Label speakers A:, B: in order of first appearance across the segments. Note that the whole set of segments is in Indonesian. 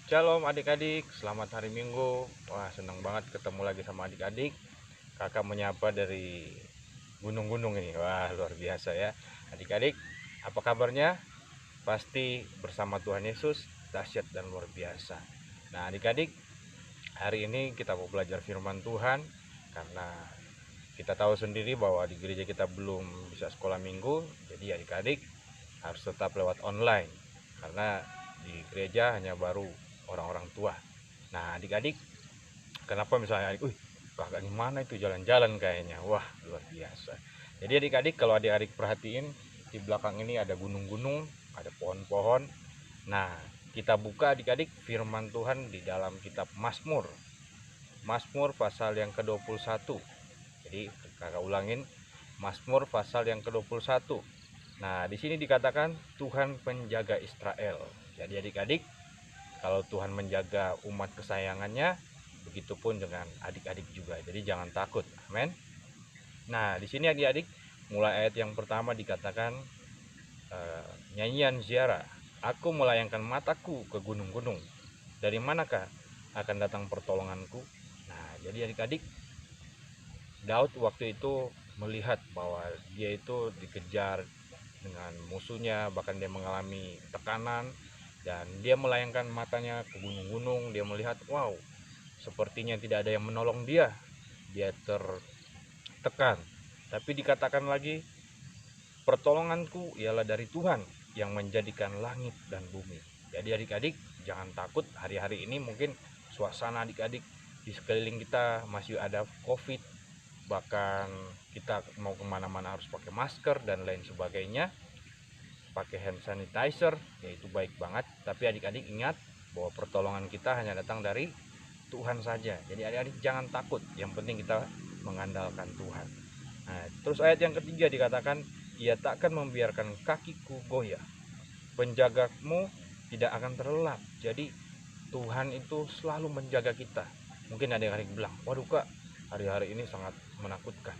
A: Shalom adik-adik, selamat hari Minggu. Wah, senang banget ketemu lagi sama adik-adik. Kakak menyapa dari gunung-gunung ini. Wah, luar biasa ya. Adik-adik, apa kabarnya? Pasti bersama Tuhan Yesus, dahsyat dan luar biasa. Nah, adik-adik, hari ini kita mau belajar firman Tuhan karena kita tahu sendiri bahwa di gereja kita belum bisa sekolah minggu. Jadi adik-adik harus tetap lewat online karena di gereja hanya baru orang-orang tua. Nah, adik-adik, kenapa misalnya adik, kakak di mana itu jalan-jalan kayaknya? Wah, luar biasa. Jadi adik-adik, kalau adik-adik perhatiin di belakang ini ada gunung-gunung, ada pohon-pohon. Nah, kita buka adik-adik firman Tuhan di dalam kitab Mazmur. Mazmur pasal yang ke-21. Jadi kakak ulangin, Mazmur pasal yang ke-21. Nah, di sini dikatakan Tuhan penjaga Israel. Jadi adik-adik, kalau Tuhan menjaga umat kesayangannya, begitupun dengan adik-adik juga. Jadi jangan takut. Amin. Nah, di sini adik-adik, mulai ayat yang pertama dikatakan nyanyian ziarah. Aku melayangkan mataku ke gunung-gunung. Dari manakah akan datang pertolonganku? Nah, jadi adik-adik, Daud waktu itu melihat bahwa dia itu dikejar dengan musuhnya, bahkan dia mengalami tekanan, dan dia melayangkan matanya ke gunung-gunung. Dia melihat, wow, sepertinya tidak ada yang menolong dia. Dia tertekan. Tapi dikatakan lagi, pertolonganku ialah dari Tuhan yang menjadikan langit dan bumi. Jadi adik-adik, jangan takut. Hari-hari ini mungkin suasana adik-adik di sekeliling kita masih ada COVID, bahkan kita mau kemana-mana harus pakai masker dan lain sebagainya, pakai hand sanitizer, yaitu baik banget. Tapi adik-adik ingat bahwa pertolongan kita hanya datang dari Tuhan saja. Jadi adik-adik jangan takut, yang penting kita mengandalkan Tuhan. Nah, terus ayat yang ketiga dikatakan, ia takkan membiarkan kakiku goyah, penjagamu tidak akan terlelap. Jadi Tuhan itu selalu menjaga kita. Mungkin adik-adik bilang, waduh kak, hari-hari ini sangat menakutkan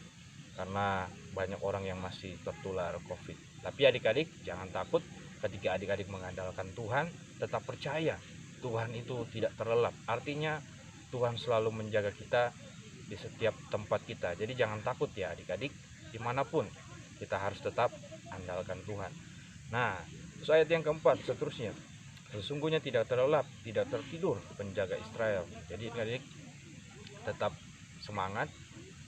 A: karena banyak orang yang masih tertular COVID. Tapi adik-adik jangan takut, ketika adik-adik mengandalkan Tuhan, tetap percaya Tuhan itu tidak terlelap. Artinya Tuhan selalu menjaga kita di setiap tempat kita. Jadi jangan takut ya adik-adik, dimanapun kita harus tetap andalkan Tuhan. Nah, terus ayat yang keempat seterusnya, sesungguhnya tidak terlelap, tidak tertidur penjaga Israel. Jadi adik-adik tetap semangat,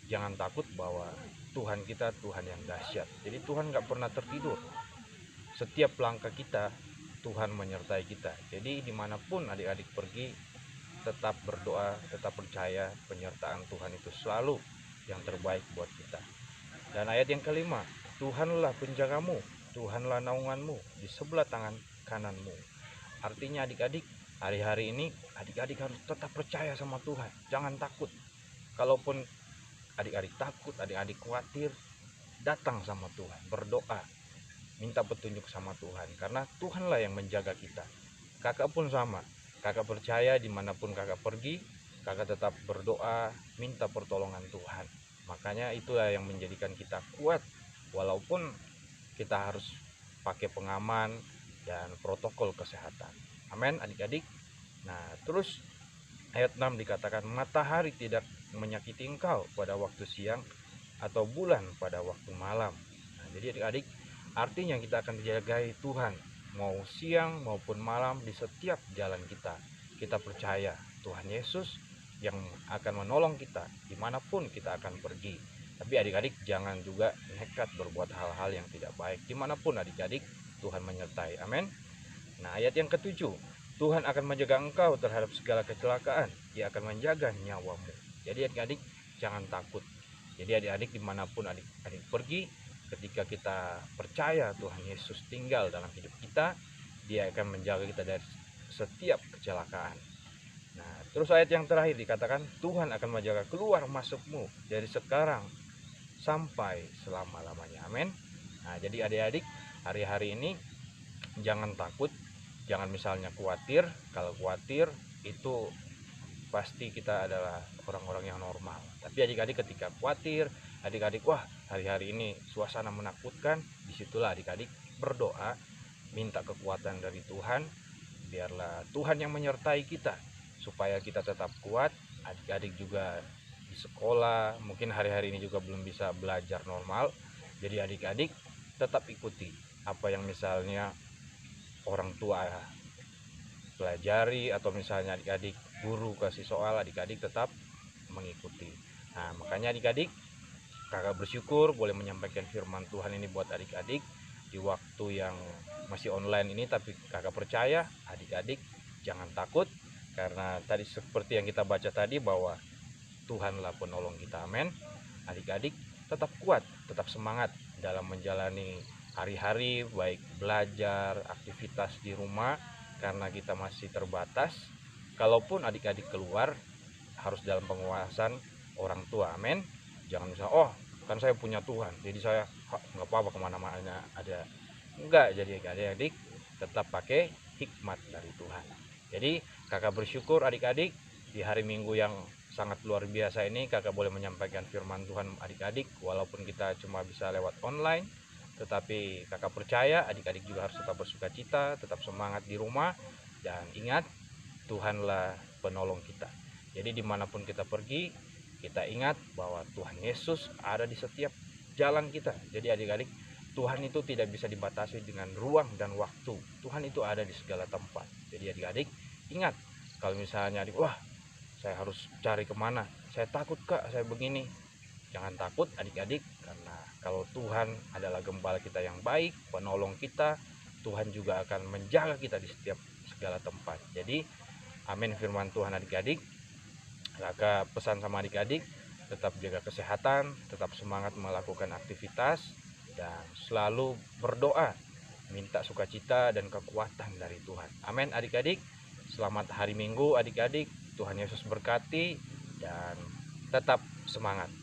A: jangan takut bahwa Tuhan kita Tuhan yang dahsyat. Jadi Tuhan gak pernah tertidur. Setiap langkah kita Tuhan menyertai kita. Jadi dimanapun adik-adik pergi, tetap berdoa, tetap percaya penyertaan Tuhan itu selalu yang terbaik buat kita. Dan ayat yang kelima, Tuhanlah penjagamu, Tuhanlah naunganmu di sebelah tangan kananmu. Artinya adik-adik, hari-hari ini adik-adik harus tetap percaya sama Tuhan. Jangan takut. Kalaupun adik-adik takut, adik-adik khawatir, datang sama Tuhan, berdoa, minta petunjuk sama Tuhan, karena Tuhanlah yang menjaga kita. Kakak pun sama, kakak percaya dimanapun kakak pergi, kakak tetap berdoa, minta pertolongan Tuhan. Makanya itulah yang menjadikan kita kuat, walaupun kita harus pakai pengaman dan protokol kesehatan. Amin adik-adik. Nah, terus ayat 6 dikatakan, matahari tidak menyakiti engkau pada waktu siang, atau bulan pada waktu malam. Nah, jadi adik-adik, artinya kita akan dijagai Tuhan mau siang maupun malam di setiap jalan kita. Kita percaya Tuhan Yesus yang akan menolong kita dimanapun kita akan pergi. Tapi adik-adik jangan juga nekat berbuat hal-hal yang tidak baik. Dimanapun adik-adik, Tuhan menyertai. Amin. Nah, ayat yang ketujuh, Tuhan akan menjaga engkau terhadap segala kecelakaan. Dia akan menjaga nyawamu. Jadi adik-adik jangan takut. Jadi adik-adik dimanapun adik-adik pergi, ketika kita percaya Tuhan Yesus tinggal dalam hidup kita, dia akan menjaga kita dari setiap kecelakaan. Nah, terus ayat yang terakhir dikatakan, Tuhan akan menjaga keluar masukmu dari sekarang sampai selama-lamanya. Amin. Nah, jadi adik-adik hari-hari ini jangan takut, jangan misalnya khawatir. Kalau khawatir itu pasti kita adalah orang-orang yang normal. Tapi adik-adik ketika khawatir, adik-adik wah hari-hari ini suasana menakutkan, disitulah adik-adik berdoa, minta kekuatan dari Tuhan, biarlah Tuhan yang menyertai kita supaya kita tetap kuat. Adik-adik juga di sekolah mungkin hari-hari ini juga belum bisa belajar normal, jadi adik-adik tetap ikuti apa yang misalnya orang tua pelajari, atau misalnya adik-adik guru kasih soal, adik-adik tetap mengikuti. Nah, makanya adik-adik, kakak bersyukur boleh menyampaikan firman Tuhan ini buat adik-adik di waktu yang masih online ini. Tapi kakak percaya adik-adik jangan takut, karena tadi seperti yang kita baca tadi bahwa Tuhanlah penolong kita. Amin. Adik-adik tetap kuat, tetap semangat dalam menjalani hari-hari, baik belajar, aktivitas di rumah, karena kita masih terbatas. Kalaupun adik-adik keluar, harus dalam penguasaan orang tua. Amin. Jangan misalnya, oh kan saya punya Tuhan, jadi saya nggak apa-apa kemana-mana ada. Enggak, jadi adik-adik tetap pakai hikmat dari Tuhan. Jadi kakak bersyukur adik-adik di hari Minggu yang sangat luar biasa ini, kakak boleh menyampaikan firman Tuhan adik-adik walaupun kita cuma bisa lewat online. Tetapi kakak percaya adik-adik juga harus tetap bersuka cita, tetap semangat di rumah, dan ingat Tuhanlah penolong kita. Jadi dimanapun kita pergi, kita ingat bahwa Tuhan Yesus ada di setiap jalan kita. Jadi adik-adik, Tuhan itu tidak bisa dibatasi dengan ruang dan waktu. Tuhan itu ada di segala tempat. Jadi adik-adik ingat, kalau misalnya adik, wah saya harus cari kemana, saya takut kak, saya begini. Jangan takut adik-adik, karena kalau Tuhan adalah gembala kita yang baik, penolong kita, Tuhan juga akan menjaga kita di setiap segala tempat. Jadi amin firman Tuhan adik-adik. Kakak pesan sama adik-adik, tetap jaga kesehatan, tetap semangat melakukan aktivitas, dan selalu berdoa, minta sukacita dan kekuatan dari Tuhan. Amin adik-adik. Selamat hari Minggu adik-adik. Tuhan Yesus berkati dan tetap semangat.